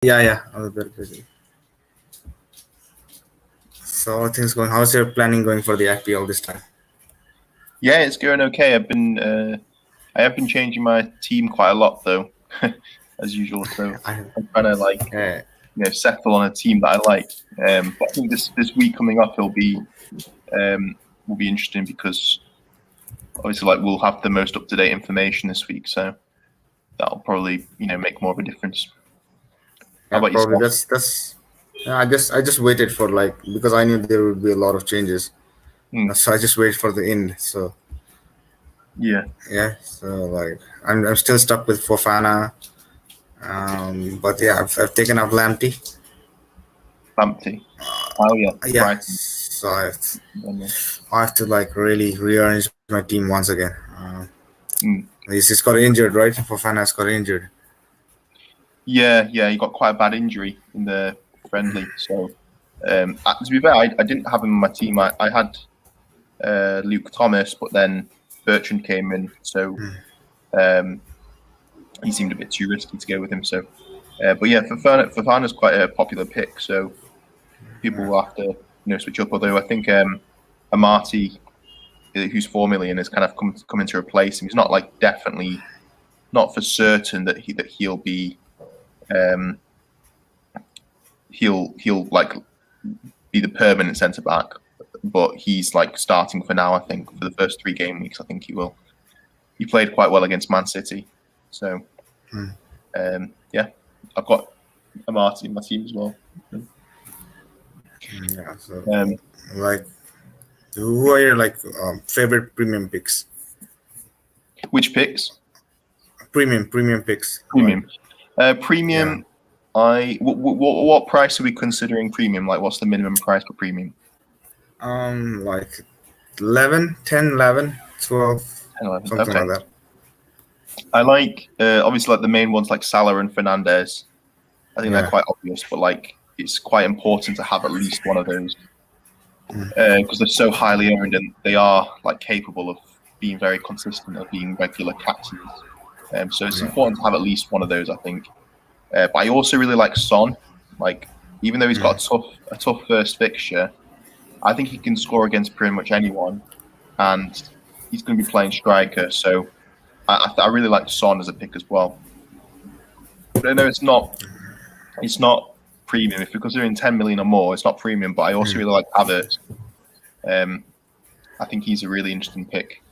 Yeah. I was a bit busy. So how are things going? How's your planning going for the IPL this time? Yeah, it's going okay. I have been changing my team quite a lot though, as usual. So I I'm trying to yeah, settle on a team that I like. But I think this week coming up will be interesting because obviously we'll have the most up to date information this week. So that'll probably make more of a difference. How yeah, about probably yourself? that's. Yeah, I just waited for like because I knew there would be a lot of changes, Hmm. so I just waited for the end. So Yeah, yeah, so like I'm still stuck with Fofana, but yeah, I've taken up Lamptey. Lamptey. Oh yeah, Yeah, Brighton. so I have to like really rearrange my team once again. Hmm. He's got injured, right? Fofana's got injured. Yeah, he got quite a bad injury in the friendly. So to be fair, I didn't have him on my team. I had Luke Thomas, but then Bertrand came in, so um, he seemed a bit too risky to go with him. So, but yeah, Fofana's quite a popular pick, so people will have to switch up. Although I think Amati, who's 4 million, has kind of come in to replace him. He's not like definitely not for certain that he'll be um, he'll like be the permanent centre back, but he's like starting for now. I think for the first 3 game weeks, I think he will. He played quite well against Man City, so yeah, I've got Amati in my team as well. Yeah, so Um, like, who are your like favorite premium picks? which picks? Premium picks. Like, Premium. yeah, Premium. What price are we considering premium? Like, what's the minimum price for premium? like 11, 10, 11, 12, 10, 11. something Okay. like that. I like obviously like the main ones like Salah and Fernandez. I think they're Yeah, quite obvious, but like it's quite important to have at least one of those because they're so highly owned and they are like capable of being very consistent of being regular captains. So it's yeah, important to have at least one of those, I think. But I also really like Son. Like even though he's got a tough first fixture, I think he can score against pretty much anyone, and he's going to be playing striker. So I really like Son as a pick as well. But I know it's not premium. If you're considering 10 million or more, it's not premium. But I also really like Havertz. I think he's a really interesting pick.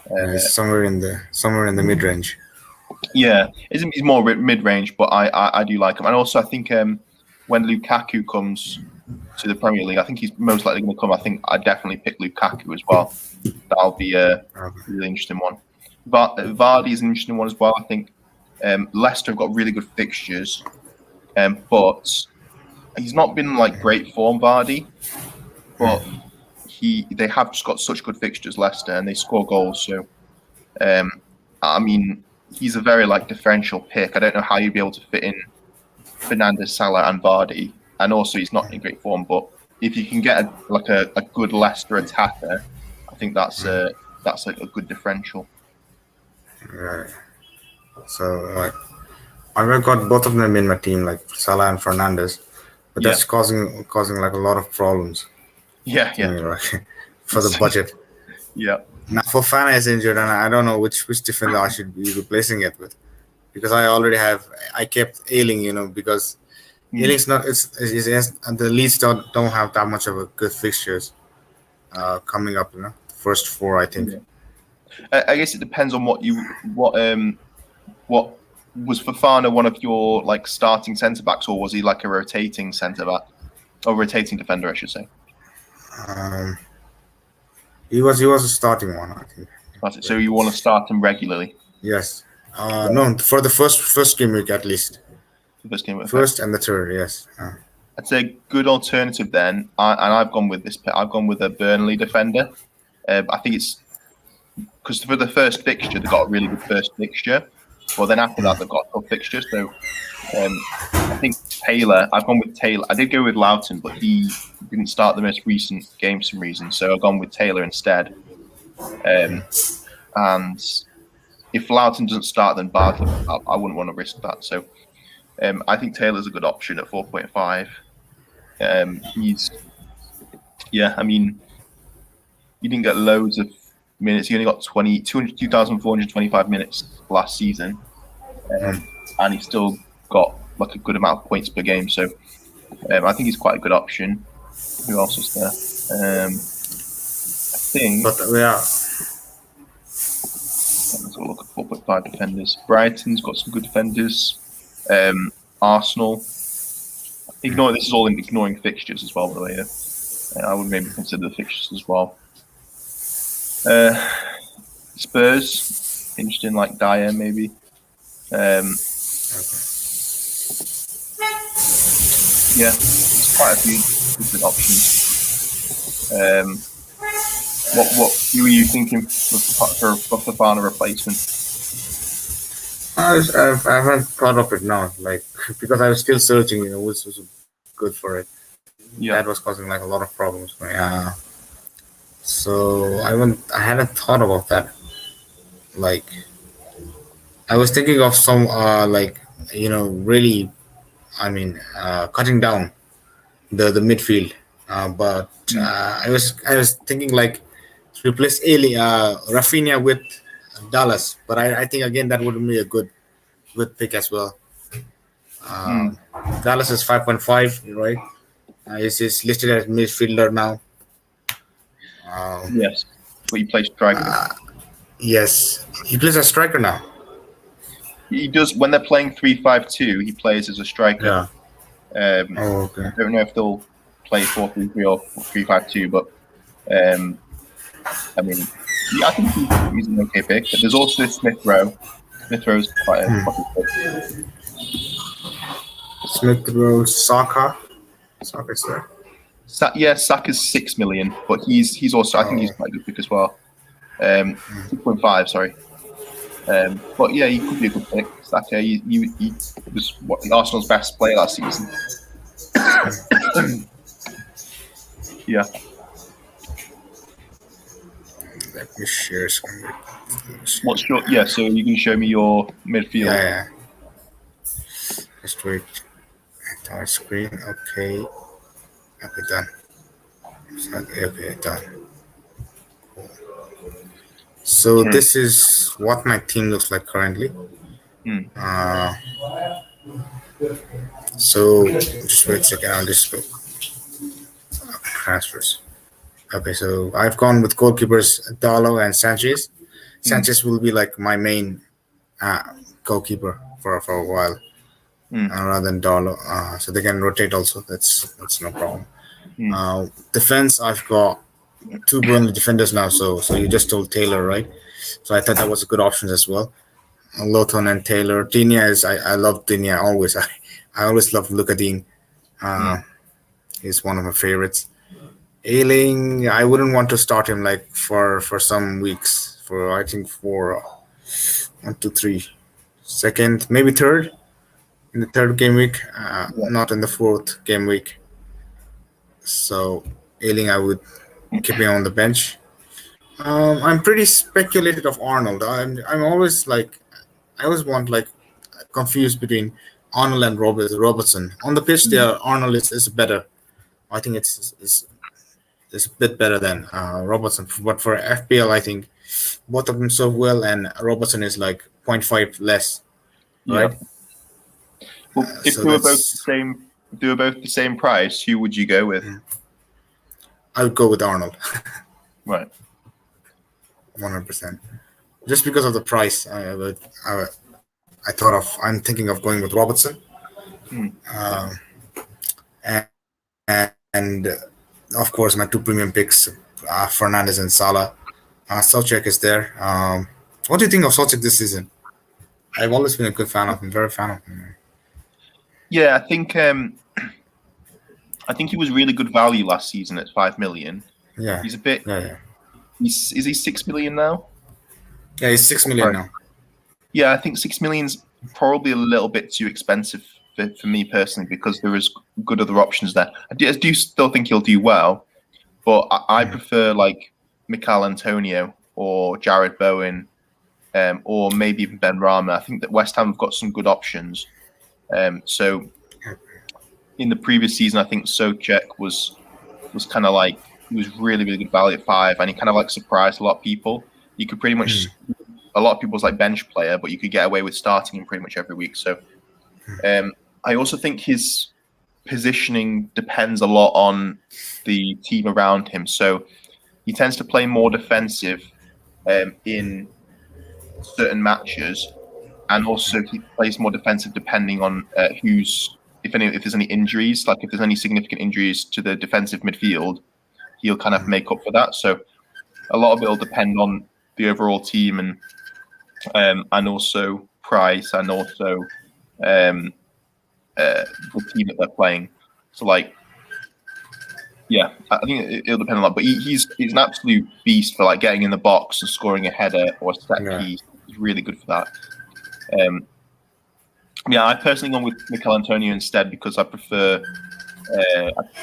it's somewhere in the mid range. Yeah, he's more mid range, but I do like him. And also, I think when Lukaku comes to the Premier League, I think he's most likely going to come. I think I definitely pick Lukaku as well. That'll be a really interesting one. But Vardy is an interesting one as well. I think Leicester have got really good fixtures, but he's not been like great form, Vardy. But they have just got such good fixtures, Leicester, and they score goals. So I mean, he's a very like differential pick. I don't know how you'd be able to fit in Fernandez, Salah, and Vardy, and also he's not in great form. But if you can get a good Leicester attacker, I think that's like a good differential. Right. So like, I've got both of them in my team, like Salah and Fernandez, but Yeah, that's causing like a lot of problems to yeah, me, right? For the budget. yeah. Now Fofana is injured, and I don't know which defender I should be replacing it with because I kept Ailing, because Mm, Ailing's not it's and the Leeds don't have that much of a good fixtures coming up, the first four I think. yeah. I guess it depends on what was Fofana one of your like starting centre backs, or was he like a rotating centre back or rotating defender, I should say. Um, he was a starting one, I think. So you want to start him regularly? Yes. Yeah. No, for the first game week at least. First game, okay. First and the third, yes. I'd say a good alternative then, and I've gone with this. I've gone with a Burnley defender. I think it's because for the first fixture they got a really good first fixture, but then after that they've got a tough fixture. So I think Taylor. I've gone with Taylor. I did go with Loughton, but he didn't start the most recent game for some reason, so I've gone with Taylor instead. And if Loughton doesn't start, then Bardley. I wouldn't want to risk that. So I think Taylor's a good option at 4.5. I mean, he didn't get loads of minutes. He only got 2,425 minutes last season, and he still got like a good amount of points per game. So I think he's quite a good option. Who else is there? I think. But yeah, Let's have a look at 4.5 defenders. Brighton's got some good defenders. Arsenal. This is all ignoring fixtures as well, by the way. I would maybe consider the fixtures as well. Spurs, interesting, like Dyer maybe. Yeah, there's quite a few different options. Who were you thinking for Fofana replacement? I haven't thought of it now, like because I was still searching, which was good for it. Yeah, that was causing like a lot of problems for me. So I hadn't thought about that. Like, I was thinking of some really, cutting down the midfield. But I was thinking like to replace Rafinha with Dallas, but I think again that wouldn't be a good pick as well. Dallas is 5.5, right? He's listed as midfielder now. Yes, but he plays striker. Yes, he plays as striker now. He does when they're playing 3-5-2. He plays as a striker. Yeah. Okay. I don't know if they'll play 4-3-3 or 3-5-2, but I think he's an okay pick. But there's also Smith Rowe. Smith Rowe's quite a pick. Smith Rowe, Saka. Saka's there. Saka's 6 million, but he's also I think he's quite a good pick as well. 2.5, sorry. But yeah, he could be a good pick. Saka, he was Arsenal's best player last season. Yeah. Let me share screen. What's your So you can show me your midfield. Yeah. Just wait. Entire screen. Okay. Okay, done. Okay, done. Cool. So this is what my team looks like currently. So just wait a second. I'll just go. Transfers. Okay, so I've gone with goalkeepers Darlow and Sanchez. Sanchez will be like my main goalkeeper for a while, rather than Darlow. So they can rotate also. That's no problem. Defense, I've got two Burnley defenders now. So you just told Taylor, right? So I thought that was a good option as well. Lowton and Taylor. Digne I love Digne always. I always love Luka Digne. He's one of my favorites. Ayling, I wouldn't want to start him like for some weeks. For 1, 2, 3, second, maybe third in the third game week, not in the fourth game week. So Ayling, I would keep him on the bench. I'm pretty speculated of Arnold. I'm always like, I always want like confused between Arnold and Robertson. On the pitch, Arnold is better. I think it's a bit better than Robertson. But for FPL, I think both of them serve well, and Robertson is like 0.5 less, right? Well, if they were both the same price, who would you go with? I would go with Arnold. Right. 100%. Just because of the price, I'm thinking of going with Robertson. And of course, my two premium picks, Fernandes and Salah. Soucek is there. What do you think of Soucek this season? I've always been a good fan of him, very fan of him. Yeah, I think he was really good value last season at 5 million. Yeah, he's a bit. Yeah. Is he 6 million now? Yeah, he's 6 million now. Yeah, I think 6 million's probably a little bit too expensive for me personally, because there is good other options there. I do still think he'll do well, but I prefer like Mikel Antonio or Jared Bowen, or maybe even Ben Rama. I think that West Ham have got some good options. So in the previous season, I think Souček was kind of like, he was really, really good value at 5, and he kind of like surprised a lot of people. You could pretty much, a lot of people's like bench player, but you could get away with starting him pretty much every week. So I also think his positioning depends a lot on the team around him. So he tends to play more defensive in certain matches, and also he plays more defensive depending on if there's any injuries, like if there's any significant injuries to the defensive midfield, he'll kind of make up for that. So a lot of it will depend on the overall team and also price, and also the team that they're playing. So like, yeah, I think it'll depend a lot. But he's an absolute beast for like getting in the box and scoring a header or a set piece. He's really good for that. Yeah, I personally gone with Mikel Antonio instead because I prefer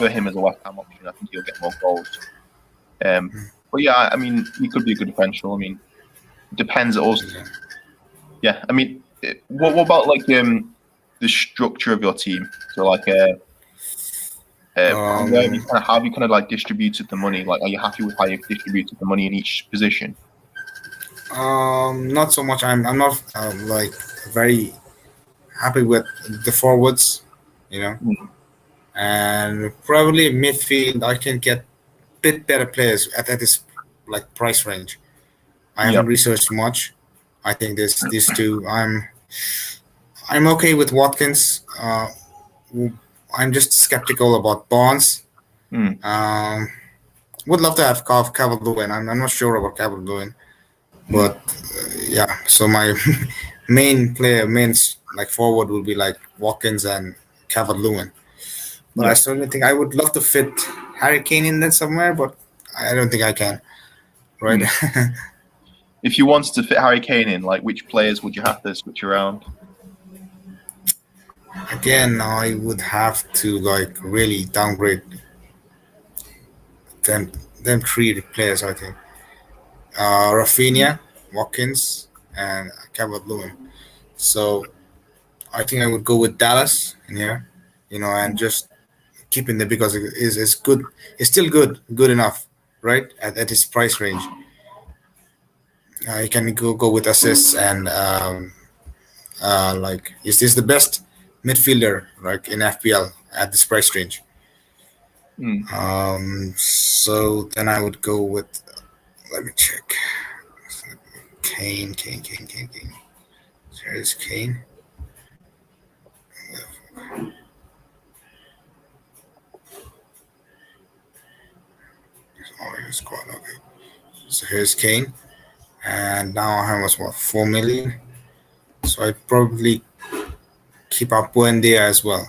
him as a West Ham option. I think he'll get more goals. But yeah, I mean, he could be a good differential. I mean, it depends also. Yeah, I mean, what about like the structure of your team? So like, how have you kind of like distributed the money? Like, are you happy with how you've distributed the money in each position? Not so much. I'm not like very happy with the forwards, and probably midfield. I can get bit better players at this like price range. I haven't researched much. I think these two. I'm okay with Watkins. I'm just skeptical about Bonds. Would love to have Calvert-Lewin. I'm not sure about Calvert-Lewin, but yeah. So my main like forward would be like Watkins and Calvert-Lewin. But I certainly think I would love to fit Harry Kane in there somewhere, but I don't think I can. Right. If you wanted to fit Harry Kane in, like which players would you have to switch around? Again, I would have to like really downgrade them 3 players. I think Rafinha, Watkins, and Calvert-Lewin. So I think I would go with Dallas in here, and just keeping them because it's good. It's still good enough, right? At his price range. You can go with assists and like is this the best midfielder like in FPL at this price range? So then I would go with. Let me check. Kane. There's Kane. Squad. Okay. So here's Kane, and now I have 4 million. So I'd probably keep up Buendia as well.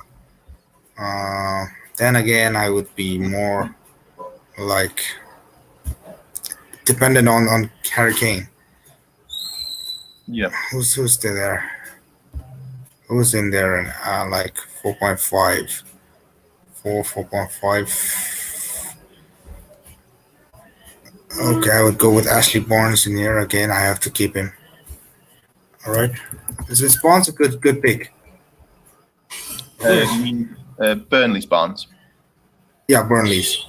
Then again, I would be more like dependent on Harry Kane. Yeah. Who's there? Who's in there? Like 4.5. 4.5. Okay, I would go with Ashley Barnes in here again. I have to keep him. All right. Is Barnes a good pick? You mean Burnley's Barnes? Yeah, Burnley's.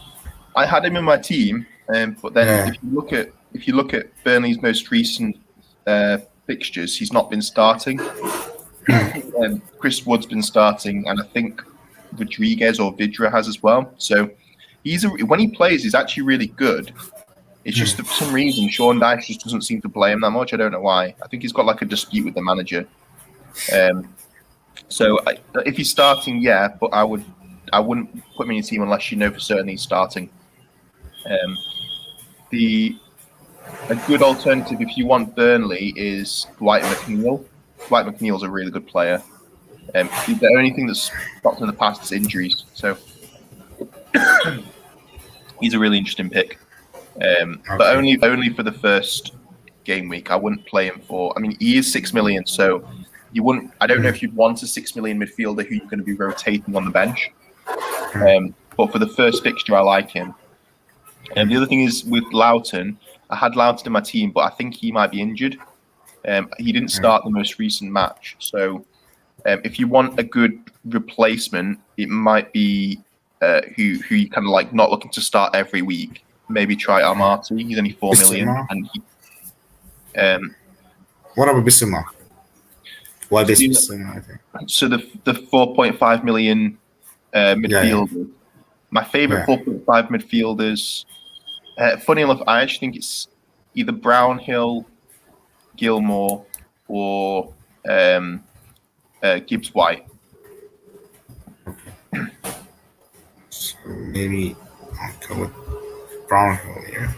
I had him in my team, but then if you look at Burnley's most recent fixtures, he's not been starting. Chris Wood's been starting, and I think Rodriguez or Vidra has as well. So when he plays, he's actually really good. It's just that for some reason Sean Dyche just doesn't seem to play him that much. I don't know why. I think he's got like a dispute with the manager. So if he's starting, yeah, but I wouldn't put him in your team unless you know for certain he's starting. A good alternative if you want Burnley is Dwight McNeil. Dwight McNeil's a really good player. The only thing that's stopped in the past is injuries. So he's a really interesting pick. But only for the first game week. I wouldn't play him for. I mean, he is 6 million, so you wouldn't. I don't know if you'd want a 6 million midfielder who you're going to be rotating on the bench. But for the first fixture, I like him. And the other thing is with Loughton, I had Loughton in my team, but I think he might be injured. He didn't start the most recent match, so If you want a good replacement, it might be who you kind of like not looking to start every week. Maybe try Armati. He's only 4 million, Bissouma? and What about Bissouma? Why this so, Bissouma? I think. so the 4.5 million midfielder. Yeah. My favorite 4.5 midfielders. Funny enough, I actually think it's either Brownhill, Gilmore, or Gw1. So maybe I'll go with Brownhill here.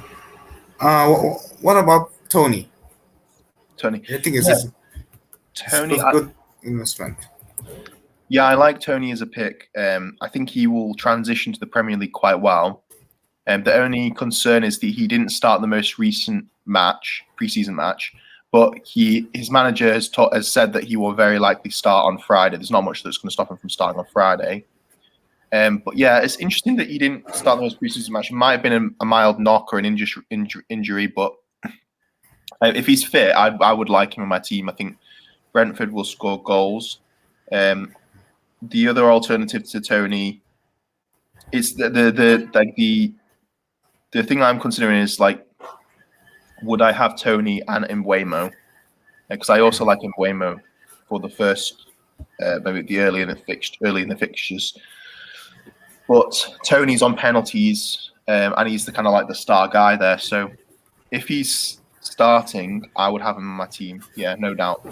What about Tony? Tony. I think it's Tony. a good investment. Yeah, I like Tony as a pick. I think he will transition to the Premier League quite well. The only concern is that he didn't start the most recent preseason match, but his manager has said that he will very likely start on Friday. There's not much that's going to stop him from starting on Friday. But yeah, it's interesting that he didn't start the most preseason match. It might have been a mild knock or an injury, but if he's fit, I would like him on my team. I think Brentford will score goals. The other alternative to Tony, it's the thing I'm considering is like, would I have Tony and Mbeumo? Because I also like Mbeumo for the first, maybe early in the fixtures. But Tony's on penalties, and he's the kind of like the star guy there. So if he's starting, I would have him on my team. Yeah, no doubt.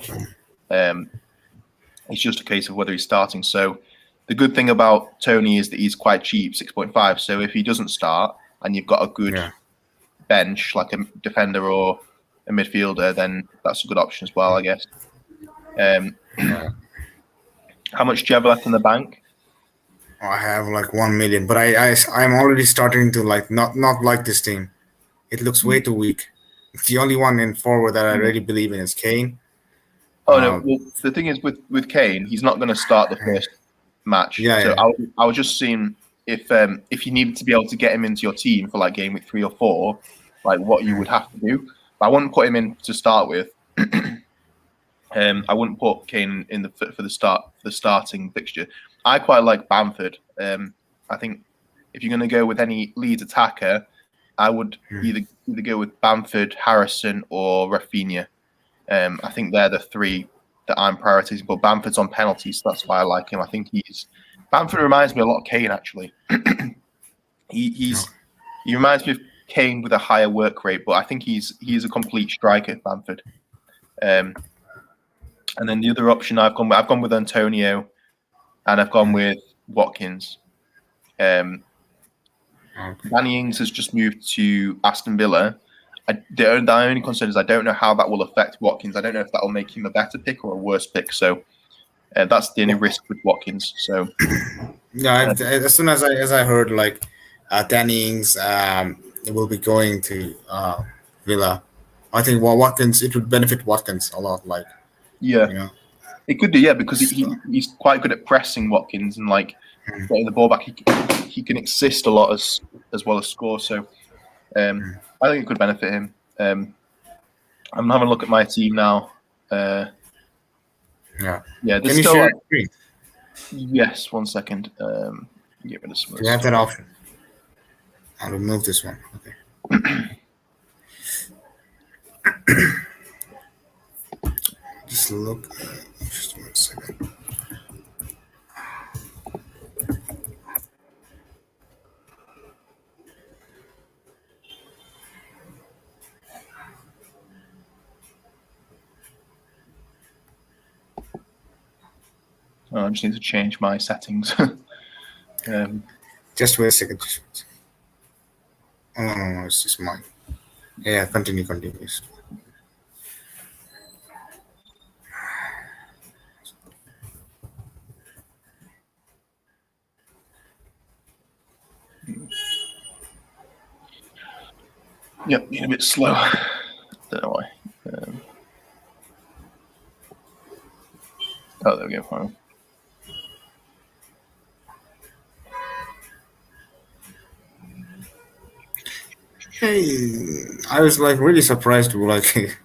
It's just a case of whether he's starting. So the good thing about Tony is that he's quite cheap, 6.5. So if he doesn't start and you've got a good bench, like a defender or a midfielder, then that's a good option as well, I guess. How much do you have left in the bank? I have like 1 million, but I'm already starting to like not like this team. It looks way too weak. The only one in forward that I really believe in is Kane. Oh no! Well, the thing is with Kane, he's not going to start the first match. I was just seeing if you needed to be able to get him into your team for like game week 3 or 4, like what you would have to do. But I wouldn't put him in to start with. I wouldn't put Kane in for the starting fixture. I quite like Bamford. I think if you're going to go with any Leeds attacker, I would either go with Bamford, Harrison, or Rafinha. I think they're the 3 that I'm prioritizing. But Bamford's on penalties, so that's why I like him. I think Bamford reminds me a lot of Kane actually. He reminds me of Kane with a higher work rate, but I think he's a complete striker, Bamford. And then the other option I've gone with Antonio, and I've gone with Watkins. Danny Ings has just moved to Aston Villa. The only concern is I don't know how that will affect Watkins. I don't know if that will make him a better pick or a worse pick. So that's the only risk with Watkins. So yeah, as soon as I heard like Danny Ings will be going to Villa, I think Watkins, it would benefit Watkins a lot. Like it could do, because he's quite good at pressing, Watkins, and like getting the ball back. He can assist a lot as well as score. So I think it could benefit him. I'm having a look at my team now. Can there's you still share screen? Yes, 1 second. Get rid of some. You have that option. I'll remove this one. Okay. Just look. Just 1 second. I just need to change my settings. Just wait a second. Oh, no, it's just mine. Yeah, continue. Yep, being a bit slow. Don't know why. There we go. Fine. Hey, I was like really surprised like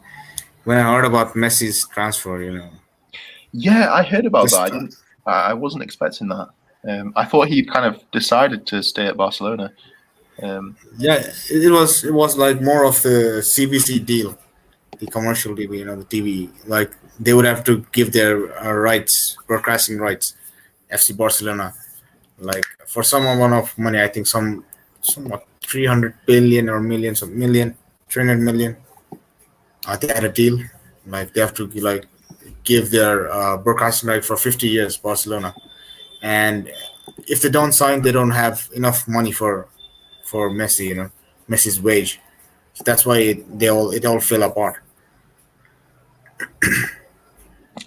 when I heard about Messi's transfer. Yeah, I heard about that. Just I wasn't expecting that. I thought he kind of decided to stay at Barcelona. yeah, it was like more of the CBC deal, the commercial TV, the TV. Like they would have to give their rights, broadcasting rights, FC Barcelona, like for some amount of money. I think somewhat 300 billion or millions of million, 300 million. They had a deal, like they have to like give their broadcasting right for 50 years, Barcelona, and if they don't sign, they don't have enough money for Messi, Messi's wage. So that's why it all fell apart.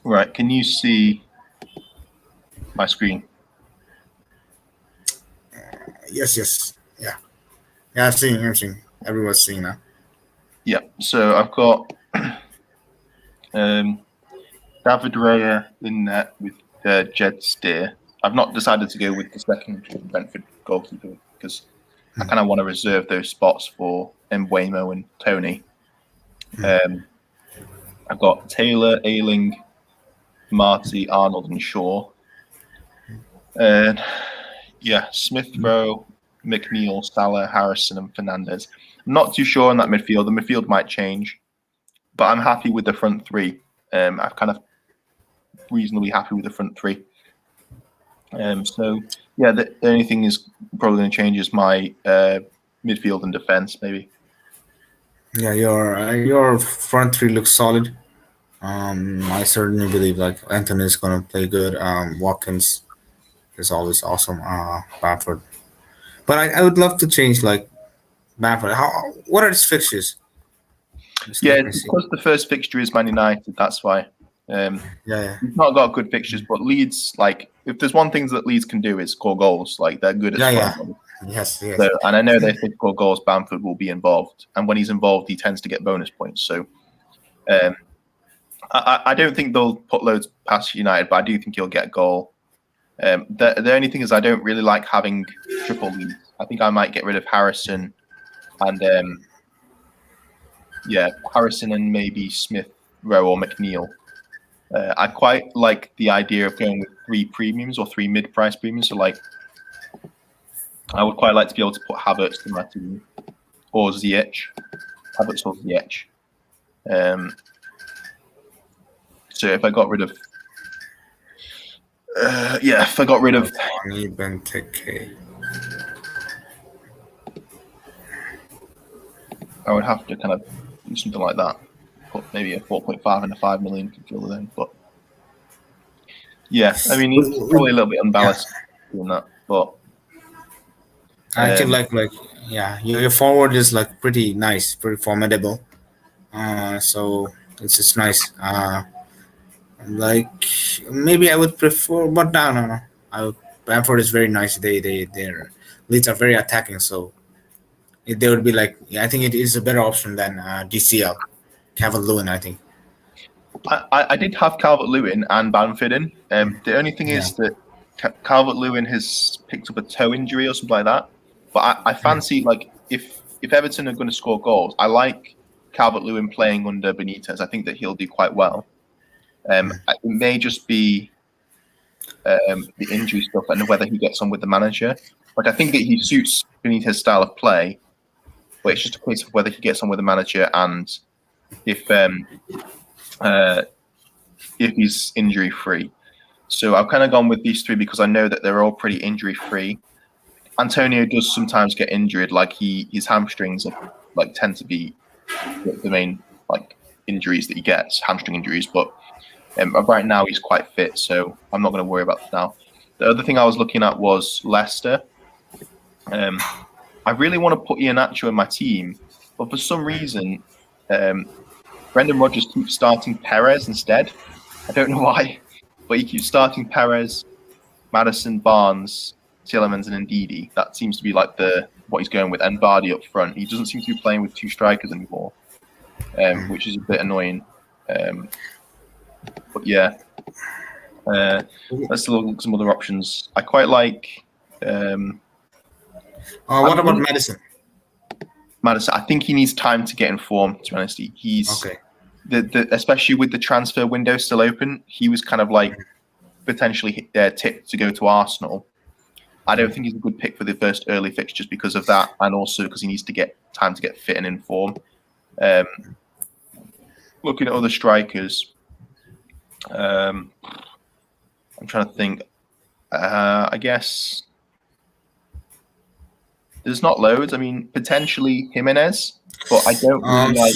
Right. Can you see my screen? Yes, yes, yeah, yeah. I'm seeing. Everyone's seeing now. Yeah. So I've got David Raya in net with Jed Steer. I've not decided to go with the second Brentford goalkeeper because I kind of want to reserve those spots for Mbeumo and Tony. I've got Taylor, Ayling, Marty, Arnold, and Shaw. And Smith Rowe, McNeil, Salah, Harrison, and Fernandez. I'm not too sure on that midfield. The midfield might change, but I'm happy with the front three. I'm kind of reasonably happy with the front three. The only thing is probably going to change is my midfield and defense, maybe. Yeah, your front three looks solid. I certainly believe like Anthony is gonna play good. Watkins is always awesome. Bamford, but I would love to change like Bamford. What are his fixtures? Yeah, Let me it's see. because the first fixture is Man United. That's why. Yeah, He's not got good fixtures, but Leeds, like, if there's one thing that Leeds can do is score goals. Like, they're good at yeah, scoring yeah. goals. Yes, yes. So, and I know that if they score goals, Bamford will be involved. And when he's involved, he tends to get bonus points. So, I don't think they'll put loads past United, but I do think he'll get a goal. The only thing is I don't really like having triple Leeds. I think I might get rid of Harrison and Harrison and maybe Smith Rowe or McNeil. I quite like the idea of going with 3 premiums or 3 mid-price premiums. So, like, I would quite like to be able to put Havertz in my team or Ziyech. Havertz or Ziyech. So if I got rid of, Tony Benteke. I would have to kind of do something like that. Put maybe a 4.5 and a 5 million midfielder then, but. Yeah, I mean, it's probably a little bit unbalanced doing that, but I feel like your forward is like pretty nice, pretty formidable. So it's just nice. Like maybe I would prefer, but no. Bamford is very nice. Their leads are very attacking, so they would be like. Yeah, I think it is a better option than DCL, Calvert-Lewin. I think. I did have Calvert-Lewin and Bamford in. The only thing is that Calvert-Lewin has picked up a toe injury or something like that. But I fancy, like, if Everton are going to score goals, I like Calvert-Lewin playing under Benitez. I think that he'll do quite well. It may just be the injury stuff and whether he gets on with the manager. Like, I think that he suits Benitez's style of play, but it's just a case of whether he gets on with the manager and if he's injury free. So I've kind of gone with these 3 because I know that they're all pretty injury free. Antonio does sometimes get injured, like his hamstrings like tend to be the main like injuries that he gets, hamstring injuries. But right now he's quite fit, so I'm not going to worry about that now. The other thing I was looking at was Leicester. I really want to put Iheanacho in my team, but for some reason, Brendan Rodgers keeps starting Perez instead. I don't know why, but he keeps starting Perez, Madison, Barnes, Tielemans, and Ndidi. That seems to be like what he's going with, and Vardy up front. He doesn't seem to be playing with 2 strikers anymore, which is a bit annoying. But yeah, let's look at some other options. I quite like. What about Madison? Madison, I think he needs time to get in form. To be honest, he's okay. especially with the transfer window still open, he was kind of like potentially tipped to go to Arsenal. I don't think he's a good pick for the first early fixtures because of that, and also because he needs to get time to get fit and in form. Looking at other strikers, I'm trying to think. I guess there's not loads. I mean, potentially Jimenez, but I don't really like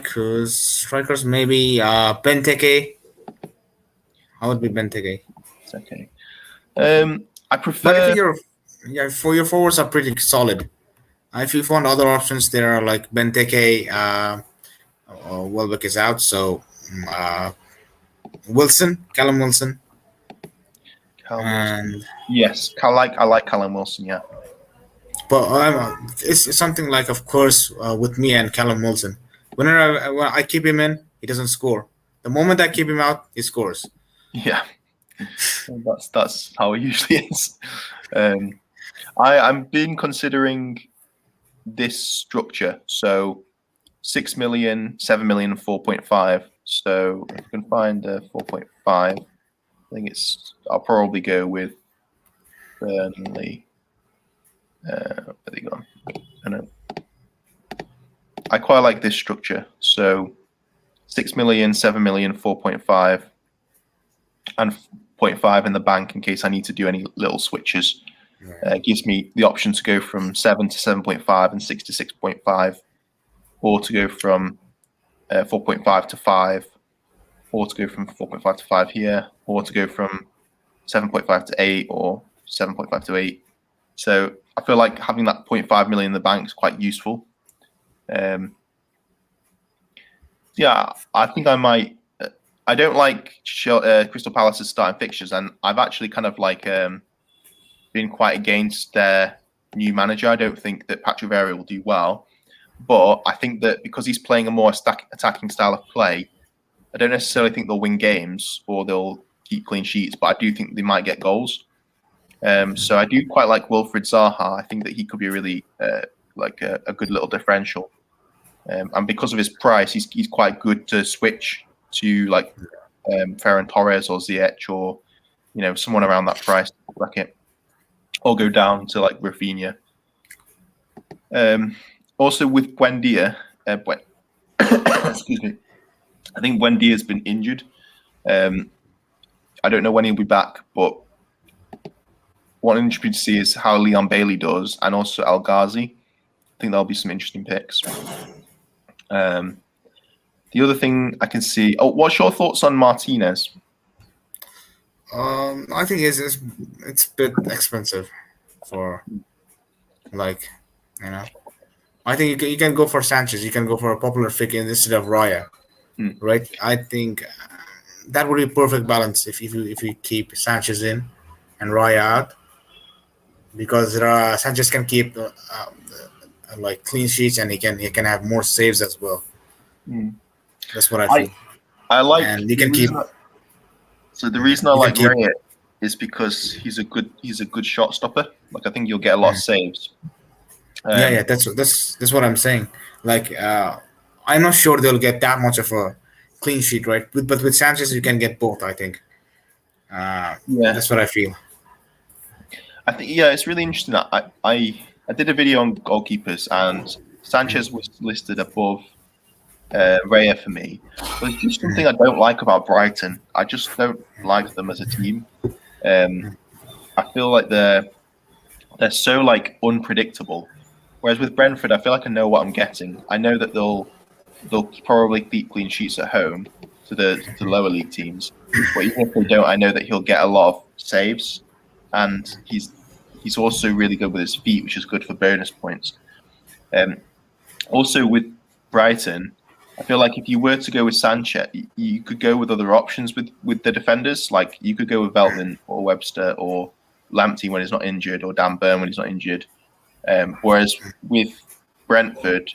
strikers. Maybe Benteke. How would be Benteke? It's okay. I But I prefer. think for your forwards are pretty solid. If you want other options, there are like Benteke. Welbeck is out, so Callum Wilson. And Yes, I like Callum Wilson. Yeah, but it's something like, of course, with me and Callum Wilson. Whenever I keep him in, he doesn't score. The moment I keep him out, he scores. yeah. That's how it usually is. I'm been considering this structure. So 6 million, 7 million, 4.5. So if I can find 4.5, I think I'll probably go with Burnley. Where they gone? I know. I quite like this structure. So 6 million, 7 million, 4.5, and 0.5 in the bank in case I need to do any little switches. Gives me the option to go from 7 to 7.5 and 6 to 6.5, or to go from 4.5 to 5, or to go from 4.5 to 5 here, or to go from 7.5 to 8 or 7.5 to 8. So I feel like having that 0.5 million in the bank is quite useful. Yeah, I think I might. I don't like Crystal Palace's starting fixtures, and I've actually kind of like been quite against their new manager. I don't think that Patrick Vieira will do well, but I think that because he's playing a more attacking style of play, I don't necessarily think they'll win games or they'll keep clean sheets, but I do think they might get goals. So I do quite like Wilfried Zaha. I think that he could be really like a good little differential. And because of his price, he's quite good to switch to like Ferran Torres or Ziyech or someone around that price bracket, or go down to like Rafinha. Also with Buendia, excuse me, I think Buendia has been injured. I don't know when he'll be back, but what I'm interested to see is how Leon Bailey does, and also El Ghazi. I think there'll be some interesting picks. The other thing I can see. Oh, what's your thoughts on Martinez? I think it's a bit expensive for I think you can go for Sanchez. You can go for a popular pick instead of Raya, right? I think that would be perfect balance if you keep Sanchez in and Raya out, because Sanchez can keep like clean sheets, and he can have more saves as well. That's what I feel. I like. And you can keep. So the reason I like Raya is because he's a good shot stopper. Like, I think you'll get a lot of saves. Yeah, that's what I'm saying. Like, I'm not sure they'll get that much of a clean sheet, right? But with Sanchez, you can get both. I think. That's what I feel. I think it's really interesting. I did a video on goalkeepers, and Sanchez was listed above Raya for me. But it's just something I don't like about Brighton. I just don't like them as a team. I feel like they're so like unpredictable. Whereas with Brentford, I feel like I know what I'm getting. I know that they'll probably keep clean sheets at home to the lower league teams. But even if they don't, I know that he'll get a lot of saves, and he's also really good with his feet, which is good for bonus points. Also with Brighton, I feel like if you were to go with Sanchez, you could go with other options with the defenders. Like, you could go with Veltman or Webster or Lamptey when he's not injured, or Dan Burn when he's not injured. Whereas with Brentford,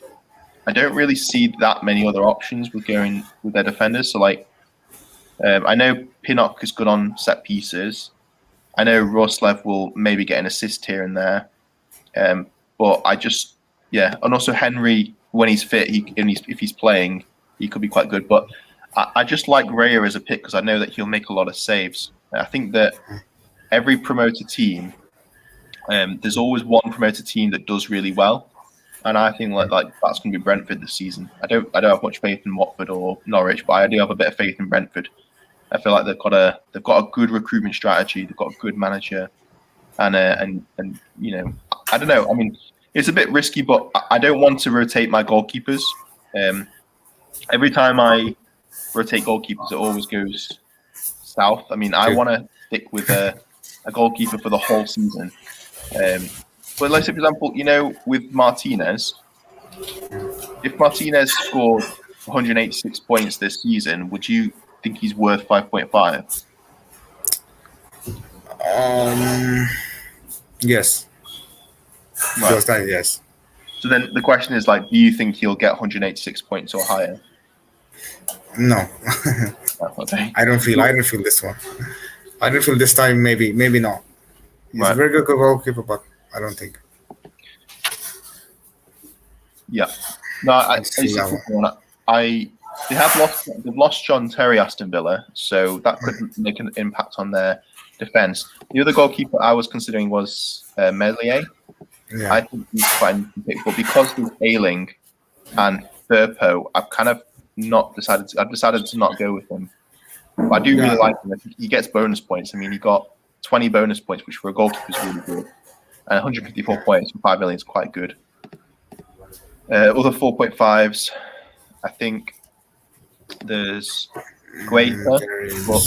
I don't really see that many other options with going with their defenders. So like, I know Pinnock is good on set pieces. I know Roslev will maybe get an assist here and there. But I just, and also Henry, when he's fit, if he's playing, he could be quite good. But I just like Raya as a pick because I know that he'll make a lot of saves. I think that every promoted team, there's always one promoted team that does really well, and I think like that's going to be Brentford this season. I don't have much faith in Watford or Norwich, but I do have a bit of faith in Brentford. I feel like they've got a good recruitment strategy. They've got a good manager, and you know, I don't know. I mean, it's a bit risky, but I don't want to rotate my goalkeepers. Every time I rotate goalkeepers, it always goes south. I mean, I want to stick with a goalkeeper for the whole season. But let's say, for example, you know, with Martinez, if Martinez scored 186 points this season, would you think he's worth 5.5? Yes. Right. Just that, yes. So then the question is, like, do you think he'll get 186 points or higher? No. Oh, okay. I don't feel this one. I don't feel this time. Maybe not. He's a very good goalkeeper, but I don't think. Yeah. No, they've lost John Terry, Aston Villa, so that could make an impact on their defense. The other goalkeeper I was considering was Meslier. Yeah. I think he's quite an pick, but because he's ailing and Firpo, I've decided to not go with him. But I do really like him. I think he gets bonus points. I mean, he got 20 bonus points, which for a goalkeeper is really good, and 154 points for 5 million is quite good. Other 4.5s, I think there's Gw1, but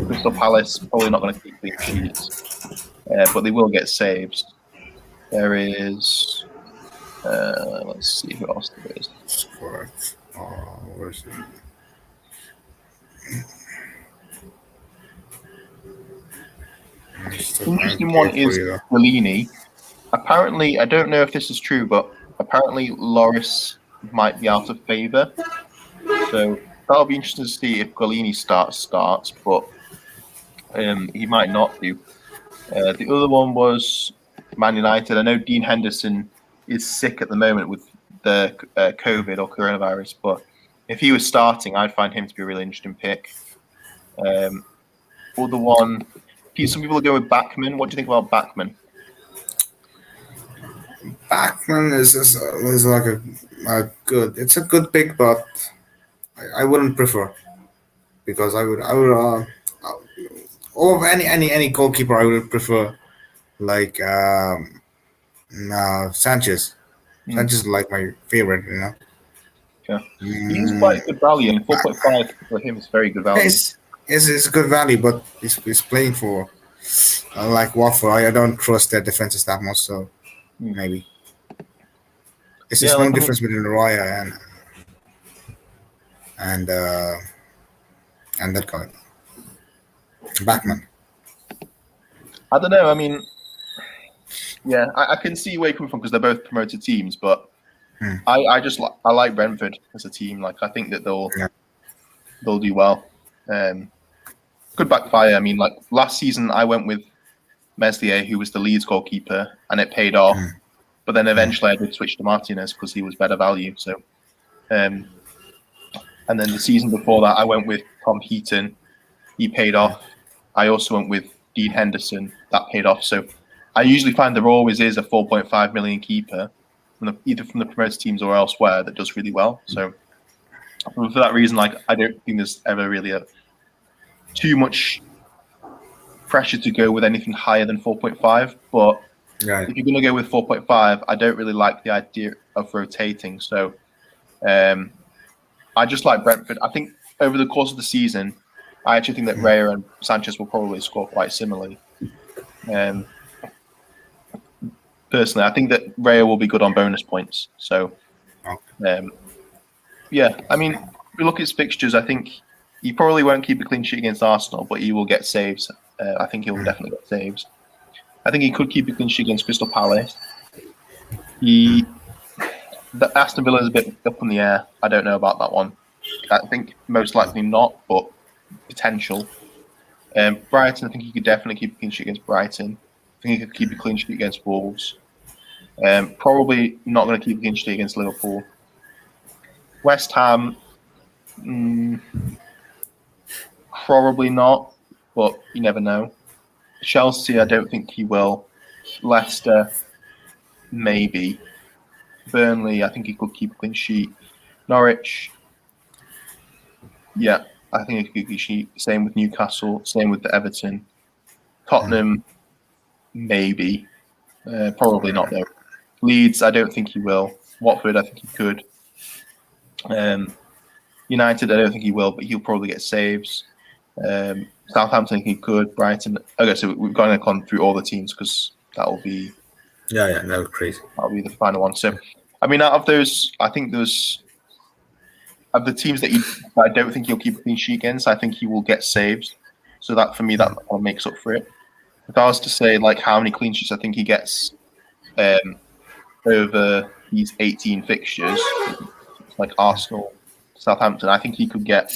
Crystal Palace probably not going to keep clean sheets, but they will get saves. There is, let's see who else there is. Where's it? Interesting one is Bellini. Apparently, I don't know if this is true, but apparently Loris might be out of favour. So that'll be interesting to see if Golini starts, but he might not do. The other one was Man United. I know Dean Henderson is sick at the moment with the COVID or coronavirus, but if he was starting, I'd find him to be a really interesting pick. Other one, some people are going with Backman. What do you think about Backman? Backman is like a good. It's a good pick, but I wouldn't prefer because I would over any goalkeeper I would prefer like Sanchez. Sanchez is like my favorite, you know. Yeah, he's quite good value, and 4.5 for him is very good value. It's good value, but he's playing for like Watford. I don't trust their defenses that much, so maybe it's just no difference between Raya and that guy, Backman. I don't know. I mean, yeah, I can see where you're coming from because they're both promoted teams, but I like Brentford as a team. Like I think that they'll do well. Could backfire. I mean, like last season I went with Meslier, who was the Leeds goalkeeper, and it paid off. But then eventually I did switch to Martinez because he was better value. So, and then the season before that I went with Tom Heaton. He paid off. I also went with Dean Henderson. That paid off. So I usually find there always is a 4.5 million keeper either from the promoted teams or elsewhere that does really well. So for that reason, like I don't think there's ever really too much pressure to go with anything higher than 4.5. But if you're going to go with 4.5, I don't really like the idea of rotating. So I just like Brentford. I think over the course of the season, I actually think that Raya and Sanchez will probably score quite similarly. Personally, I think that Raya will be good on bonus points. So, yeah, I mean, if we look at his fixtures, I think he probably won't keep a clean sheet against Arsenal, but he will get saves. I think he will definitely get saves. I think he could keep a clean sheet against Crystal Palace. The Aston Villa is a bit up in the air. I don't know about that one. I think most likely not, but potential. Brighton, I think he could definitely keep a clean sheet against Brighton. I think he could keep a clean sheet against Wolves. Probably not going to keep a clean sheet against Liverpool. West Ham, Probably not, but you never know. Chelsea, I don't think he will. Leicester, maybe. Burnley, I think he could keep a clean sheet. Norwich, yeah, I think he could keep a clean sheet. Same with Newcastle, same with the Everton. Tottenham, maybe. Probably not, though. Leeds, I don't think he will. Watford, I think he could. United, I don't think he will, but he'll probably get saves. Southampton, he could. Brighton. Okay, so we've gone through all the teams because that will be Yeah, that was crazy. that'll be the final one. So, I mean, out of those, I think those of the teams that I don't think he'll keep a clean sheet against. I think he will get saves. So that for me, that makes up for it. If I was to say like how many clean sheets I think he gets over these 18 fixtures, like Arsenal, Southampton, I think he could get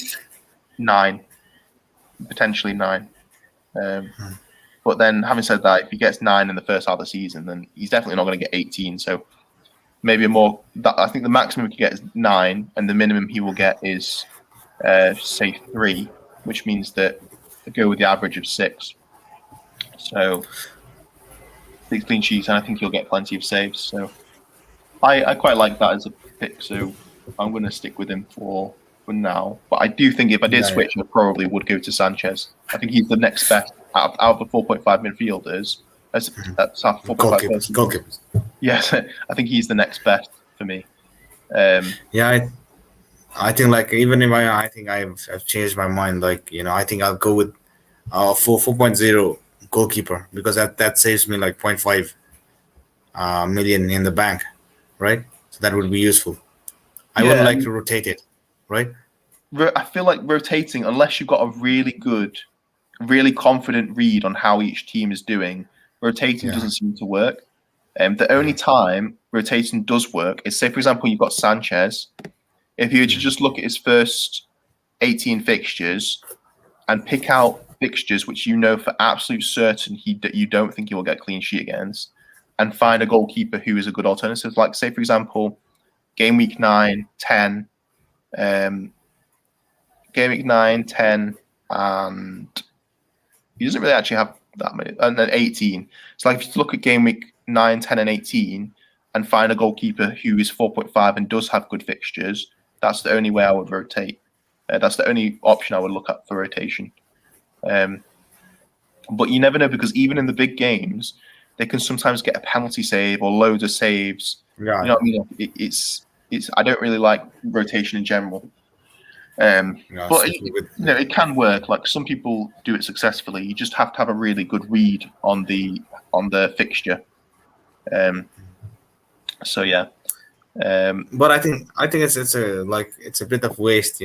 9, potentially 9. But then, having said that, if he gets 9 in the first half of the season, then he's definitely not going to get 18. So maybe I think the maximum he can get is 9, and the minimum he will get is, say, 3, which means that they go with the average of 6. So 6 clean sheets, and I think he'll get plenty of saves. So I quite like that as a pick. So I'm going to stick with him for now. But I do think if I did switch, I probably would go to Sanchez. I think he's the next best out of the 4.5 midfielders. That's 4.5 goalkeepers. Yes, I think he's the next best for me. Yeah, I think like even if I think I've changed my mind. Like I think I'll go with 4.0 goalkeeper because that saves me like 0.5 million in the bank, right? So that would be useful. I wouldn't like to rotate it, right? I feel like rotating, unless you've got a really good, really confident read on how each team is doing, rotating doesn't seem to work. The only time rotating does work is, say, for example, you've got Sanchez. If you were to just look at his first 18 fixtures and pick out fixtures which you know for absolute certain you don't think he will get a clean sheet against, and find a goalkeeper who is a good alternative, like, say, for example, game week 9, 10, game week 9, 10, and he doesn't really actually have that many, and then 18. So, like, if you look at game week 9, 10, and 18 and find a goalkeeper who is 4.5 and does have good fixtures, that's the only way I would rotate. That's the only option I would look at for rotation. But you never know, because even in the big games, they can sometimes get a penalty save or loads of saves. Yeah. You know what I mean? It's. I don't really like rotation in general. But it can work. Like, some people do it successfully. You just have to have a really good read on the fixture. So yeah. But I think it's a bit of waste,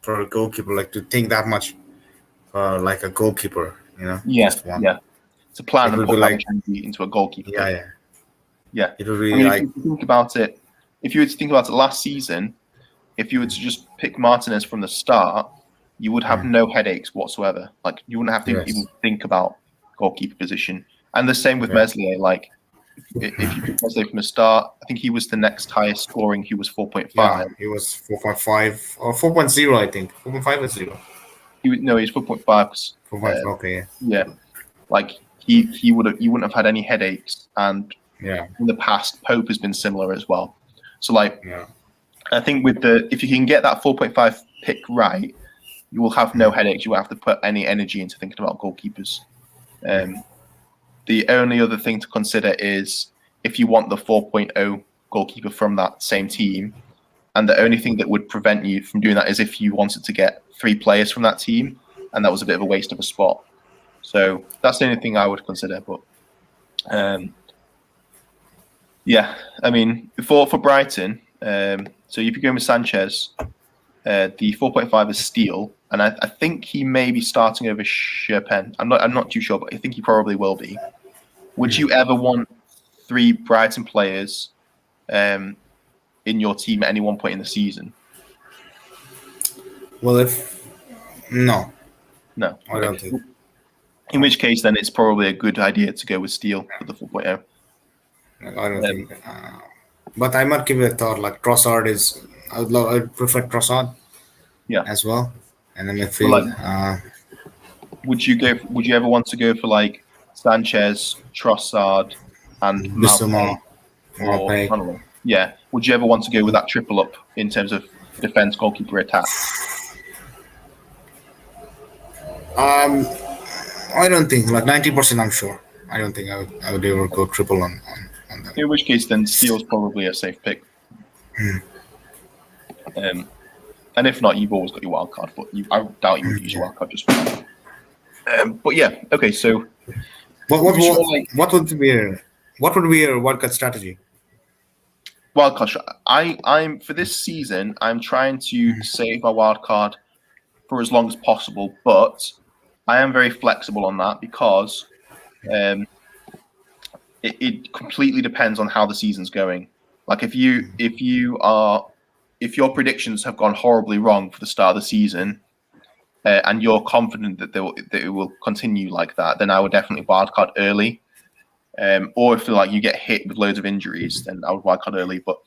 for a goalkeeper, like, to think that much for like a goalkeeper, Yeah, just one. yeah. To plan and put like into a goalkeeper. Yeah. It would be if you think about it, if you were to think about it last season, if you were to just pick Martinez from the start, you would have no headaches whatsoever. Like, you wouldn't have to even think about goalkeeper position. And the same with Meslier. Like, if you pick Meslier from the start, I think he was the next highest scoring. He was 4.5. Yeah, he was 4.5 or 4.0, I think. 4.5 or 0. He was 4.5. 4.5, okay, yeah. Like, he wouldn't have had any headaches. And in the past, Pope has been similar as well. So, like, I think if you can get that 4.5 pick right, you will have no headaches. You won't have to put any energy into thinking about goalkeepers. The only other thing to consider is if you want the 4.0 goalkeeper from that same team, and the only thing that would prevent you from doing that is if you wanted to get 3 players from that team, and that was a bit of a waste of a spot. So that's the only thing I would consider. But yeah, I mean, for Brighton, so if you go with Sanchez, the 4.5 is Steele, and I think he may be starting over Sherpen. I'm not too sure, but I think he probably will be. Would you ever want 3 Brighton players in your team at any one point in the season? Well, no, I don't think. In which case, then it's probably a good idea to go with Steele for the 4.0. I don't think. But I might give it a thought. Like, Trossard is, I'd prefer Trossard Yeah. as well. And then But midfield, like, would you ever want to go for like Sanchez, Trossard, and Bissouma, Maupay or Mbappe. Ronaldo? Yeah. Would you ever want to go with that triple up in terms of defense, goalkeeper, attack? Um, I don't think like 90%. I'm sure. I don't think I would ever go triple on that. In which case, then Steele's probably a safe pick. And if not, you've always got your wild card. But I doubt you would use your wild card just for that. But yeah, okay. So What what who's your what, like what would be your wild card strategy? wild card? I'm for this season. I'm trying to save my wild card for as long as possible, but I am very flexible on that because it completely depends on how the season's going. Like if your predictions have gone horribly wrong for the start of the season, and you're confident that it will continue like that, then I would definitely wildcard early. Or if like you get hit with loads of injuries, then I would wildcard early. But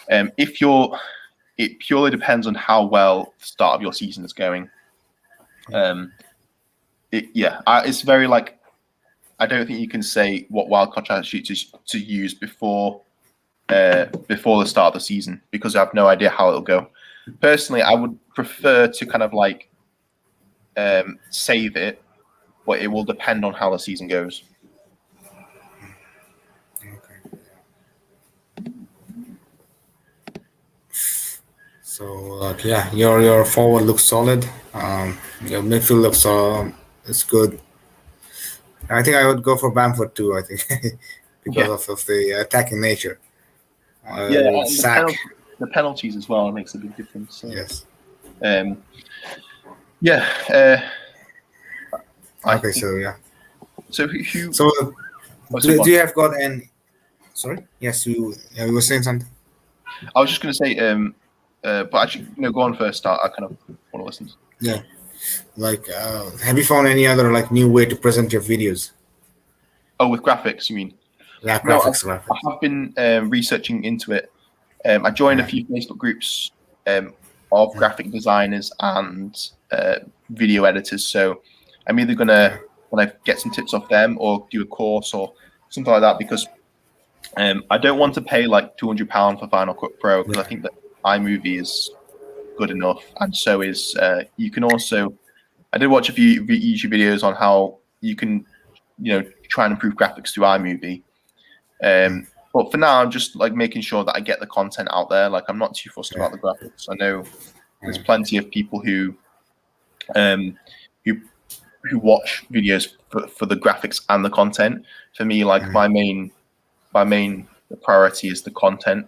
it purely depends on how well the start of your season is going. It's very like I don't think you can say what wildcard strategy to use before the start of the season because I have no idea how it'll go. Personally, I would prefer to kind of like save it, but it will depend on how the season goes. So yeah, your forward looks solid. Your midfield looks it's good. I think I would go for Bamford too. I think because of the attacking nature. And Sack. the penalties as well makes a big difference. So. Yes. Okay. So yeah. So who? So do on. you have got any? Sorry. Yes. You were saying something. I was just going to say, but actually, no. Go on first. I kind of want to listen. Yeah. Like, have you found any other like new way to present your videos? Oh, with graphics, you mean? Yeah, graphics. I have been researching into it. I joined a few Facebook groups of graphic designers and video editors. So I'm either gonna get some tips off them or do a course or something like that because I don't want to pay like £200 for Final Cut Pro because I think that iMovie is good enough, and so is you can also. I did watch a few YouTube videos on how you can, try and improve graphics through iMovie. But for now, I'm just like making sure that I get the content out there. Like I'm not too fussed about the graphics. I know there's plenty of people who watch videos for the graphics and the content. For me, like my main priority is the content.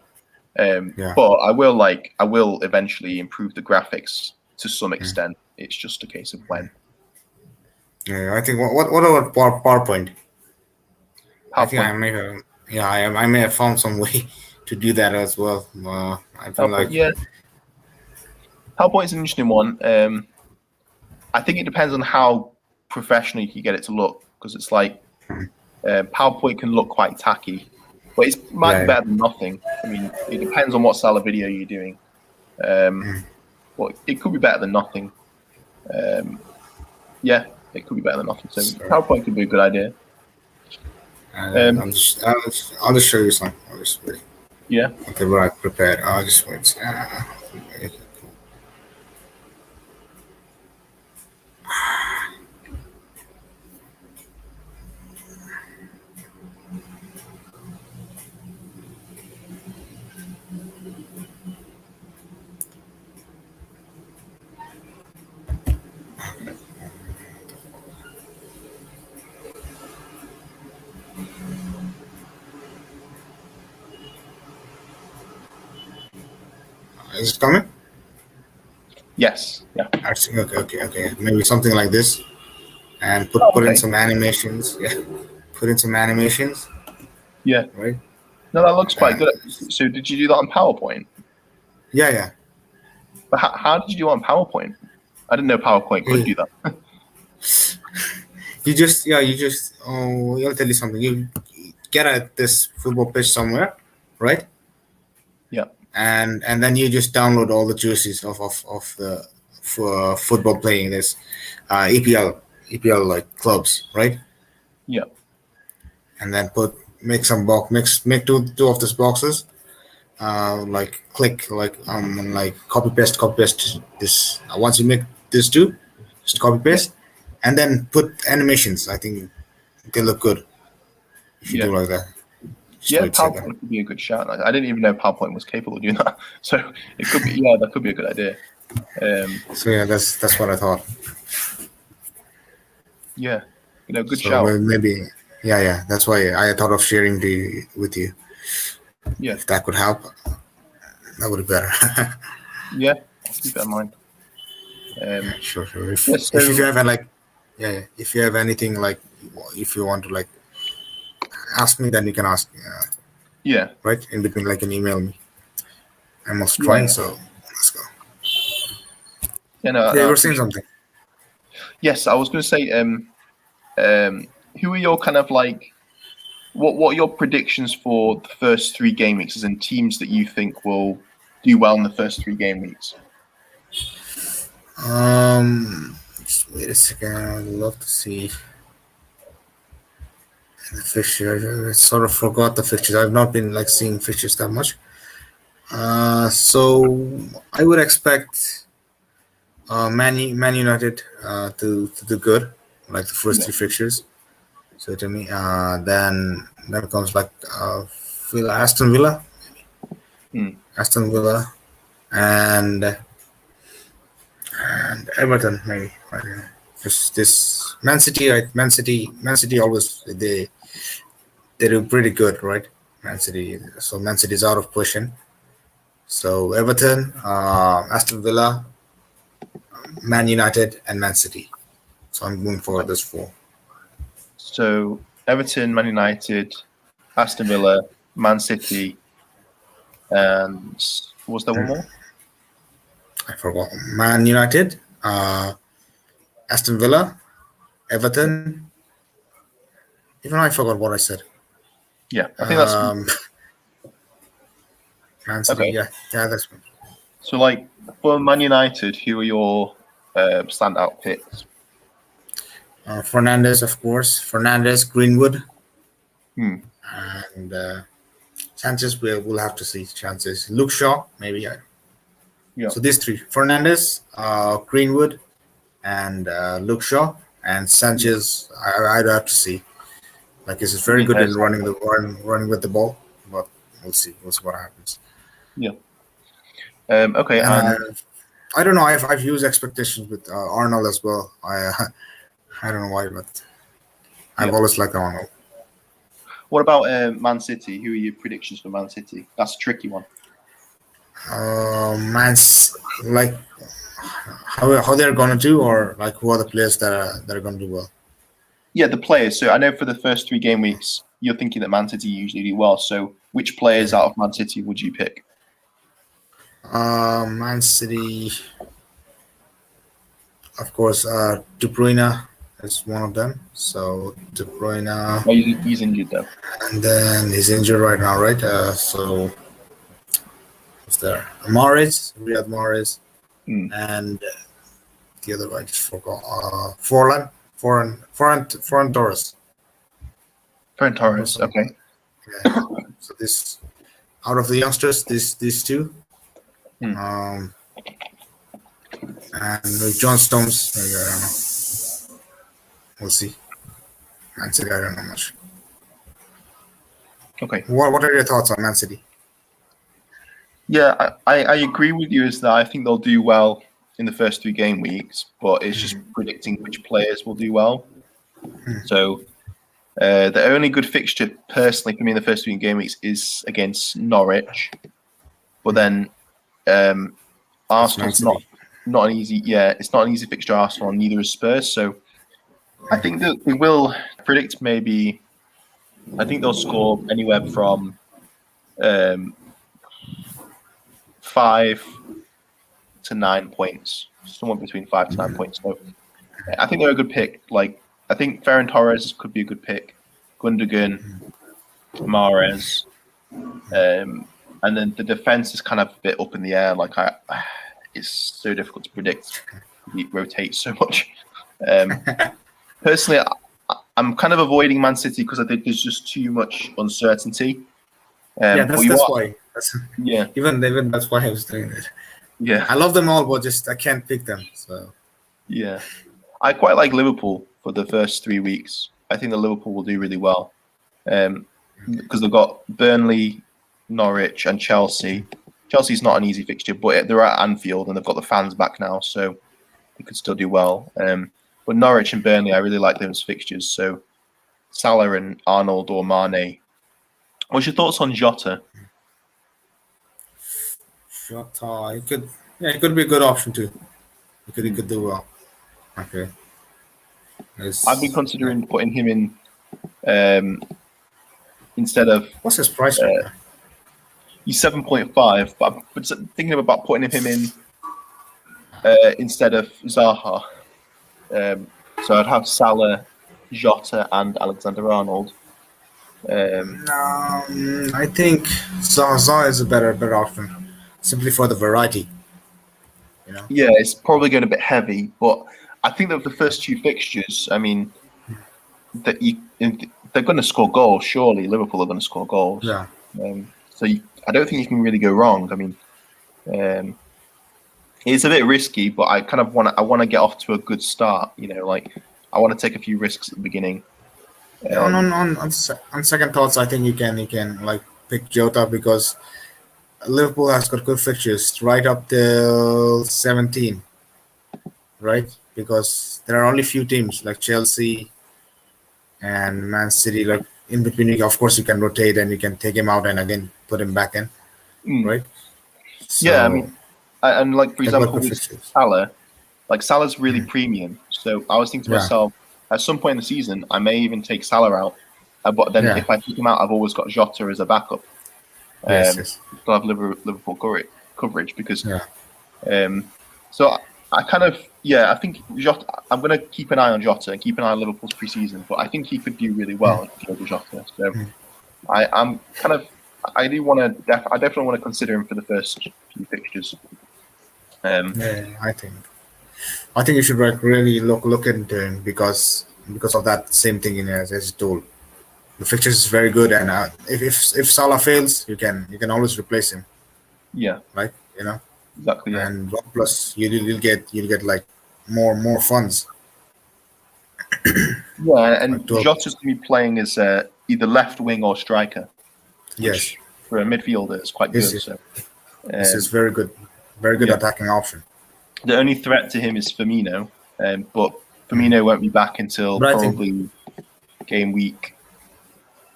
But I will eventually improve the graphics to some extent. It's just a case of when. Yeah, I think what about PowerPoint? I think I may have found some way to do that as well. I feel like PowerPoint is an interesting one. I think it depends on how professional you can get it to look because it's like PowerPoint can look quite tacky, but it might be better than nothing. I mean, it depends on what style of video you're doing. But it could be better than nothing. It could be better than nothing. So PowerPoint could be a good idea. I'll just show you some. I'll just wait. Yeah. Okay, what I prepared. I'll just wait. Is it coming? Yes. Yeah. Okay. Maybe something like this, and put in some animations. Yeah, put in some animations. Yeah. Right. No, that looks quite good. So, did you do that on PowerPoint? Yeah. But how did you do it on PowerPoint? I didn't know PowerPoint could do that. I'll tell you something. You get this football pitch somewhere, right? Yeah. And then you just download all the jerseys of the for football playing this EPL like clubs, right? Yeah. And then make some box make two of these boxes. Like click like copy paste this. Once you make these two, just copy Yeah. paste, and then put animations. I think they look good if you Yeah. do like that. Just Yeah, wait a second. PowerPoint could be a good shout. I didn't even know PowerPoint was capable of doing that. So it could be, yeah, that could be a good idea. So yeah, that's what I thought. Yeah, good So shout. maybe yeah. That's why I thought of sharing the with you. Yeah, If that could help, that would be better. yeah, I'll keep that in mind. Sure. Yeah, If you so have like if you have anything like if you want to like ask me, then you can ask yeah, right in between, like an email me. I'm also yeah, trying, yeah. so let's go. Yeah, no, Yeah, no, you I were saying appreciate. something. Yes, I was going to say, who are your kind of like, what are your predictions for the first 3 game weeks, and teams that you think will do well in the first 3 game weeks? Just wait a second. I'd love to see the fixture. I sort of forgot the fixtures. I've not been like seeing fixtures that much. So I would expect Man United to do good, like the first Yeah. 3 fixtures. So to me, then comes like Aston Villa, Hmm. Aston Villa, and Everton maybe. I don't know. Just this Man City, right? Man City always they do pretty good, right? Man City. So Man City is out of position. So Everton, Aston Villa, Man United, and Man City. So I'm going for Okay. this 4. So Everton, Man United, Aston Villa, Man City, and was there one more? I forgot. Man United, Aston Villa, Yeah. Everton. Even I forgot what I said. Yeah, I think that's Um, Man City. okay. Yeah, that's So, like for Man United, who are your standout picks? Fernandez, of course. Fernandez, Greenwood, Hmm. and Sanchez. We'll have to see chances. Luke Shaw, maybe. Yeah. Yeah. So these 3: Fernandez, Greenwood, and Luke Shaw, and Yeah. Sanchez. I'd have to see. Like he's You very think good in Sanchez? running with the ball, but we'll see. We'll see what happens. Yeah. Okay, And and I don't know. I've used expectations with Arnold as well. I don't know why, but yeah. I've always liked Arnold. What about Man City? Who are your predictions for Man City? That's a tricky one. Man's like how they're gonna do, or like who are the players that are gonna do well. Yeah, the players. So I know for the first 3 game weeks, you're thinking that Man City usually do well. So which players out of Man City would you pick? Man City, of course. De Bruyne is one of them. So De Bruyne, Oh, he's injured though. and then he's injured right now, right? So who's there? Riyad Mahrez, Hmm. and the other one I just forgot. Foreign Torres. Ferran Remember Torres. something? Okay. Yeah. So this out of the youngsters, these 2. Hmm. Um, and with John Stones, maybe, I don't know. We'll see. Man City, I don't know much. Okay. What are your thoughts on Man City? Yeah, I agree with you. Is that I think they'll do well in the first 3 game weeks, but it's just predicting which players will do well. So the only good fixture personally for me in the first 3 game weeks is against Norwich, but then It's Man Arsenal's City. not an easy. Yeah, it's not an easy fixture. Arsenal, and neither is Spurs. So I think that they will predict maybe. I think they'll score anywhere from 5 to 9 points, somewhere between 5 to 9 points. So I think they're a good pick. Like I think Ferran Torres could be a good pick. Gundogan, Mahrez, and then the defense is kind of a bit up in the air. Like it's so difficult to predict. It rotates so much. Personally, I'm kind of avoiding Man City because I think there's just too much uncertainty. Yeah, But you that's are, why. That's, yeah, even that's why I was doing it. yeah, I love them all, but just I can't pick them. So yeah. I quite like Liverpool for the first 3 weeks. I think that Liverpool will do really well because they've got Burnley, Norwich, and Chelsea. Chelsea's not an easy fixture, but they're at Anfield and they've got the fans back now, so they could still do well. But Norwich and Burnley, I really like those fixtures. So Salah and Arnold or Mane. What's your thoughts on Jota? Shota, it could be a good option too. He could do well. Okay. I've been Yeah. considering putting him in instead of What's his price right now? he's 7.5, but I'm thinking about putting him in instead of Zaha. So I'd have Salah, Jota, and Alexander Arnold. I think Zaza is a better option, simply for the variety. You know. Yeah, it's probably going a bit heavy, but I think that the first two fixtures, I mean, they're going to score goals. Surely Liverpool are going to score goals. Yeah. I don't think you can really go wrong. I mean, it's a bit risky, but I kind of want to get off to a good start. Like I want to take a few risks at the beginning. On second thoughts, I think you can like pick Jota because Liverpool has got good fixtures right up till 17, right? Because there are only few teams like Chelsea and Man City, like in between. Of course, you can rotate and you can take him out and again put him back in, right? Yeah, I So mean, and like for they've got example good with fixtures. Salah, like Salah's really premium. So I was thinking to Yeah, myself, at some point in the season, I may even take Salah out. But then yeah, if I take him out, I've always got Jota as a backup. yes, yes, Still have Liverpool coverage because. yeah. So I kind of I think Jota. I'm going to keep an eye on Jota and keep an eye on Liverpool's preseason, but I think he could do really well if Jota. So I'm kind of I do want to I definitely want to consider him for the first few fixtures. Yeah, I think you should like really look into him because of that same thing in as you told. The fixtures is very good, and if Salah fails, you can always replace him, Yeah, right? You know, exactly. Yeah, and plus you'll get like more funds. yeah, and Like 12. Jota's going to be playing as either left wing or striker, Yes, which for a midfielder is quite this good. is So this is um, very good yeah, attacking option. the only threat to him is Firmino, but Firmino won't be back until But I think probably game week,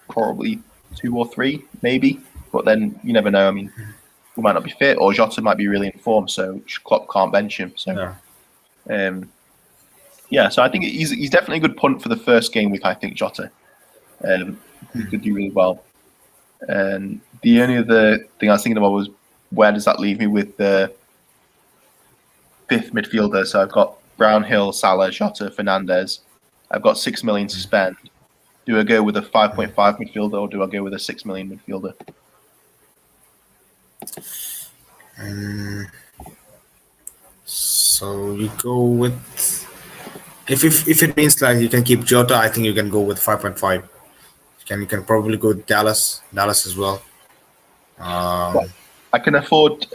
probably 2 or 3, maybe. But then you never know. I mean, he might not be fit, or Jota might be really in form, so Klopp can't bench him. So, so I think he's definitely a good punt for the first game week. I think Jota, he could do really well. And the only other thing I was thinking about was where does that leave me with the fifth midfielder? So I've got Brownhill, Salah, Jota, Fernandez. I've got 6 million to spend. Do I go with a 5.5 midfielder or do I go with a 6 million midfielder? so. You go with if it means like you can keep Jota, I think you can go with 5.5. You can probably go with Dallas as well. But I can afford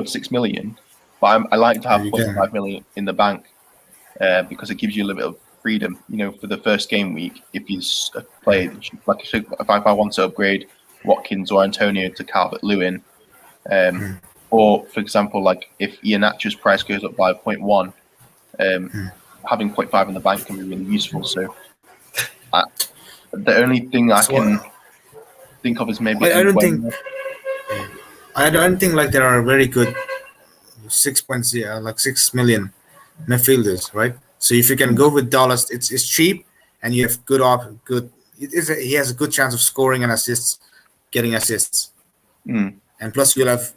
6 million, but I like to have You point can, 5 million in the bank because it gives you a little bit of freedom, for the first game week. If you play, like if I want to upgrade Watkins or Antonio to Calvert-Lewin, or for example, like if Iheanacho's price goes up by 0.1, having 0.5 in the bank can be really useful. So the only thing I so can think of is maybe I don't think Mbeumo. I don't think like there are very good 6.0 like 6 million midfielders, right? So if you can go with Dallas, it's cheap and you have good. He has a good chance of scoring and assists, getting assists, and plus you'll have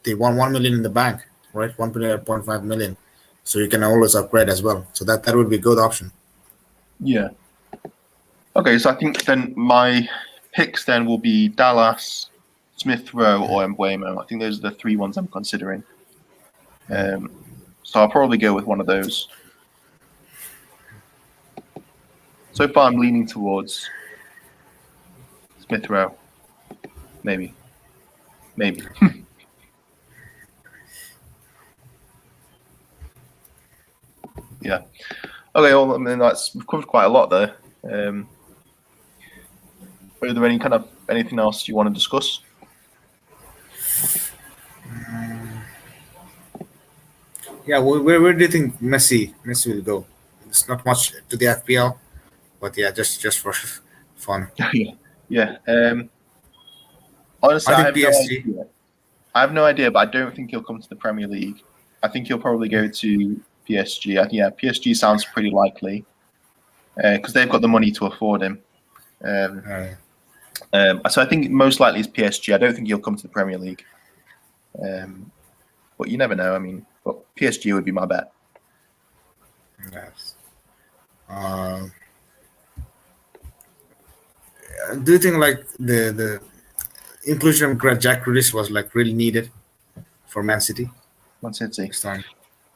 the 1 million in the bank, right? 1.5 million, so you can always upgrade as well. So that would be a good option. Yeah. Okay, so I think then my picks then will be Dallas, Smith Rowe, or Mbeumo. I think those are the 3 ones I'm considering. So I'll probably go with one of those. So far, I'm leaning towards Smith Rowe. Maybe. Yeah. Okay. Well, I mean, we've covered quite a lot there. Are there anything else you want to discuss? Yeah, where do you think Messi will go? It's not much to the FPL, but yeah, just for fun. Yeah. Honestly, I I think have no PSG. idea. But I don't think he'll come to the Premier League. I think he'll probably go to PSG. Yeah, PSG sounds pretty likely because they've got the money to afford him. So I think most likely is PSG. I don't think he'll come to the Premier League. But you never know. I mean, but PSG would be my bet. Yes. Do you think like the inclusion of Jack Grealish was like really needed for Man City Man City. this time?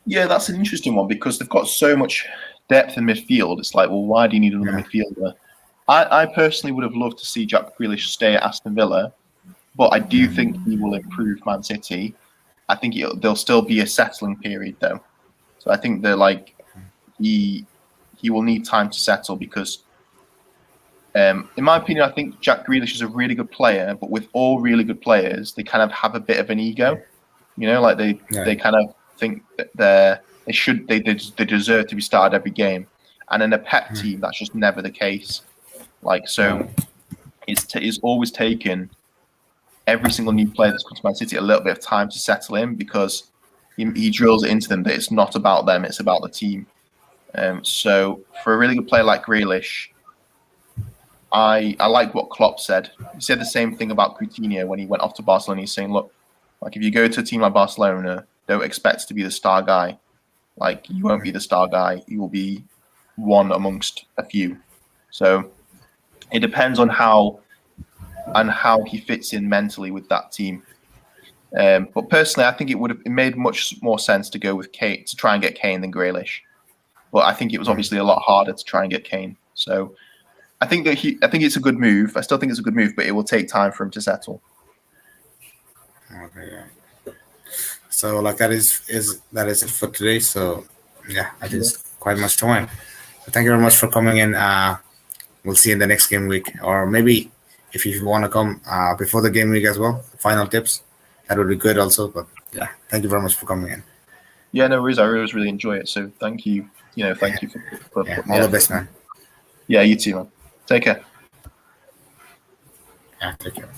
Yeah, that's an interesting one because they've got so much depth in midfield. It's like, well, why do you need another midfielder? I personally would have loved to see Jack Grealish stay at Aston Villa, but I do think he will improve Man City. I think there'll still be a settling period though. So I think they're like he will need time to settle because in my opinion, I think Jack Grealish is a really good player, but with all really good players, they kind of have a bit of an ego. You know, like they kind of think that they deserve to be started every game. And in a Pep team, that's just never the case. Like so, it's always taken every single new player that's come to Man City a little bit of time to settle in because he drills it into them that it's not about them, it's about the team. So for a really good player like Grealish, I like what Klopp said. He said the same thing about Coutinho when he went off to Barcelona. He's saying, look, like if you go to a team like Barcelona, don't expect to be the star guy. Like you won't be the star guy. You will be one amongst a few. So it depends on how he fits in mentally with that team. But personally, I think it made much more sense to go with Kane to try and get Kane than Grealish. But I think it was obviously a lot harder to try and get Kane. So I think it's a good move. I still think it's a good move, but it will take time for him to settle. Okay, yeah. So like that is it for today. So yeah, that is quite much time. So thank you very much for coming in. We'll see you in the next game week, or maybe if you want to come before the game week as well. Final tips, that would be good also. But yeah, thank you very much for coming in. Yeah, no worries. I always really enjoy it. So thank you. Thank you for Yeah, putting all the the best, man. Yeah, you too, man. Take care. Yeah, take care.